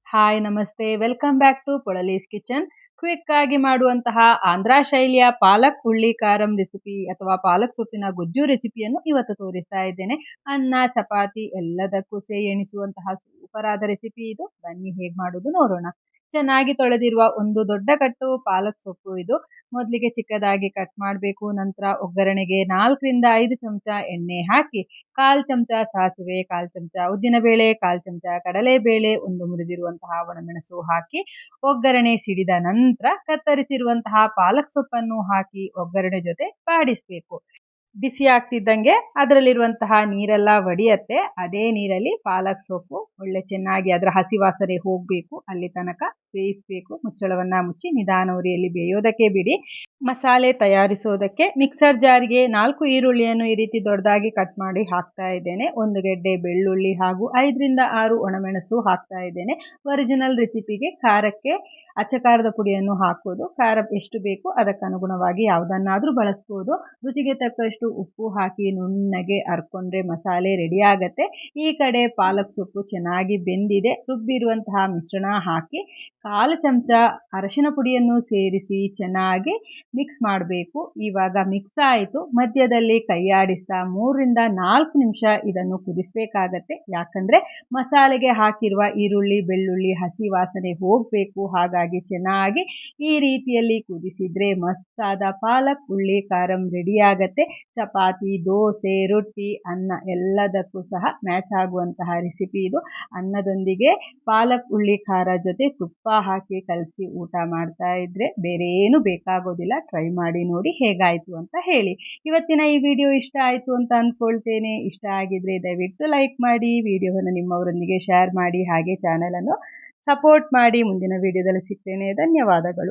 Hi ನಮಸ್ತೆ, welcome back to Polali's kitchen. Quick ಆಗಿ ಮಾಡುವಂತಹ ಆಂಧ್ರ ಶೈಲಿಯ ಪಾಲಕ್ ಹುಳ್ಳಿ ಕಾರಂ ರೆಸಿಪಿ ಅಥವಾ ಪಾಲಕ್ ಸೊಪ್ಪಿನ ಗೊಜ್ಜು ರೆಸಿಪಿಯನ್ನು ಇವತ್ತು ತೋರಿಸ್ತಾ ಇದ್ದೇನೆ. ಅನ್ನ ಚಪಾತಿ ಎಲ್ಲದಕ್ಕೂ ಎಣಿಸುವಂತಹ ಸೂಪರ್ ಆದ ರೆಸಿಪಿ ಇದು. ಬನ್ನಿ ಹೇಗೆ ಮಾಡೋದು ನೋಡೋಣ. ಚೆನ್ನಾಗಿ ತೊಳೆದಿರುವ ಒಂದು ದೊಡ್ಡ ಕಟ್ಟು ಪಾಲಕ್ ಸೊಪ್ಪು ಇದು. ಮೊದಲಿಗೆ ಚಿಕ್ಕದಾಗಿ ಕಟ್ ಮಾಡಬೇಕು. ನಂತರ ಒಗ್ಗರಣೆಗೆ 4 ರಿಂದ 5 ಚಮಚ ಎಣ್ಣೆ ಹಾಕಿ 1/4 ಚಮಚ ಸಾಸಿವೆ, 1/4 ಚಮಚ ಉದ್ದಿನಬೇಳೆ, 1/4 ಚಮಚ ಕಡಲೆಬೇಳೆ, ಒಂದು ಮುರಿದಿರುವಂತಹ ಒಣಮೆಣಸು ಹಾಕಿ ಒಗ್ಗರಣೆ ಸಿಡಿದ ನಂತರ ಕತ್ತರಿಸಿರುವಂತಹ ಪಾಲಕ್ ಸೊಪ್ಪನ್ನು ಹಾಕಿ ಒಗ್ಗರಣೆ ಜೊತೆ ಬಾಡಿಸಬೇಕು. ಬಿಸಿ ಆಗ್ತಿದ್ದಂಗೆ ಅದರಲ್ಲಿರುವಂತಹ ನೀರೆಲ್ಲ ವಡಿಯತ್ತೆ. ಅದೇ ನೀರಲ್ಲಿ ಪಾಲಕ್ ಸೊಪ್ಪು ಒಳ್ಳೆ ಚೆನ್ನಾಗಿ ಅದರ ಹಸಿ ವಾಸನೆ ಹೋಗಬೇಕು, ಅಲ್ಲಿ ತನಕ ಬೇಯಿಸಬೇಕು. ಮುಚ್ಚಳವನ್ನ ಮುಚ್ಚಿ ನಿಧಾನ ಉರಿಯಲ್ಲಿ ಬೇಯೋದಕ್ಕೆ ಬಿಡಿ. ಮಸಾಲೆ ತಯಾರಿಸೋದಕ್ಕೆ ಮಿಕ್ಸರ್ ಜಾರಿಗೆ 4 ಈರುಳ್ಳಿಯನ್ನು ಈ ರೀತಿ ದೊಡ್ಡದಾಗಿ ಕಟ್ ಮಾಡಿ ಹಾಕ್ತಾ ಇದ್ದೇನೆ. 1 ಗೆಡ್ಡೆ ಬೆಳ್ಳುಳ್ಳಿ ಹಾಗೂ 5 ರಿಂದ 6 ಒಣಮೆಣಸು ಹಾಕ್ತಾ ಇದ್ದೇನೆ. ಒರಿಜಿನಲ್ ರೆಸಿಪಿಗೆ ಖಾರಕ್ಕೆ ಅಚ್ಚ ಖಾರದ ಪುಡಿಯನ್ನು ಹಾಕೋದು. ಖಾರ ಎಷ್ಟು ಬೇಕು ಅದಕ್ಕನುಗುಣವಾಗಿ ಯಾವುದನ್ನಾದರೂ ಬಳಸ್ಬೋದು. ರುಚಿಗೆ ತಕ್ಕಷ್ಟು ಉಪ್ಪು ಹಾಕಿ ನುಣ್ಣಗೆ ಅರ್ಕೊಂಡ್ರೆ ಮಸಾಲೆ ರೆಡಿ ಆಗತ್ತೆ. ಈ ಕಡೆ ಪಾಲಕ್ ಸೊಪ್ಪು ಚೆನ್ನಾಗಿ ಬೆಂದಿದೆ. ರುಬ್ಬಿರುವಂತಹ ಮಿಶ್ರಣ ಹಾಕಿ 1/4 ಚಮಚ ಅರಶಿನ ಪುಡಿಯನ್ನು ಸೇರಿಸಿ ಚೆನ್ನಾಗಿ ಮಿಕ್ಸ್ ಮಾಡಬೇಕು. ಇವಾಗ ಮಿಕ್ಸ್ ಆಯಿತು. ಮಧ್ಯದಲ್ಲಿ ಕೈಯಾಡಿಸ್ತಾ 3 ರಿಂದ 4 ನಿಮಿಷ ಇದನ್ನು ಕುದಿಸಬೇಕಾಗತ್ತೆ. ಯಾಕಂದ್ರೆ ಮಸಾಲೆಗೆ ಹಾಕಿರುವ ಈರುಳ್ಳಿ ಬೆಳ್ಳುಳ್ಳಿ ಹಸಿ ವಾಸನೆ ಹೋಗಬೇಕು. ಹಾಗಾಗಿ ಚೆನ್ನಾಗಿ ಈ ರೀತಿಯಲ್ಲಿ ಕುದಿಸಿದ್ರೆ ಮಸ್ತಾದ ಪಾಲಕ್ ಹುಳ್ಳಿ ಕಾರಂ ರೆಡಿ ಆಗತ್ತೆ. ಚಪಾತಿ, ದೋಸೆ, ರೊಟ್ಟಿ, ಅನ್ನ ಎಲ್ಲದಕ್ಕೂ ಸಹ ಮ್ಯಾಚ್ ಆಗುವಂತಹ ರೆಸಿಪಿ ಇದು. ಅನ್ನದೊಂದಿಗೆ ಪಾಲಕ್ ಹುಳ್ಳಿ ಖಾರ ಜೊತೆ ತುಪ್ಪ ಹಾಕಿ ಕಲಸಿ ಊಟ ಮಾಡ್ತಾ ಇದ್ರೆ ಬೇರೆ ಏನು ಬೇಕಾಗೋದಿಲ್ಲ. ಟ್ರೈ ಮಾಡಿ ನೋಡಿ ಹೇಗಾಯಿತು ಅಂತ ಹೇಳಿ. ಇವತ್ತಿನ ಈ ವಿಡಿಯೋ ಇಷ್ಟ ಆಯಿತು ಅಂತ ಅಂದ್ಕೊಳ್ತೇನೆ. ಇಷ್ಟ ಆಗಿದ್ರೆ ದಯವಿಟ್ಟು ಲೈಕ್ ಮಾಡಿ, ವಿಡಿಯೋವನ್ನು ನಿಮ್ಮವರೊಂದಿಗೆ ಶೇರ್ ಮಾಡಿ, ಹಾಗೆ ಚಾನಲನ್ನು ಸಪೋರ್ಟ್ ಮಾಡಿ. ಮುಂದಿನ ವಿಡಿಯೋದಲ್ಲಿ ಸಿಗ್ತೇನೆ. ಧನ್ಯವಾದಗಳು.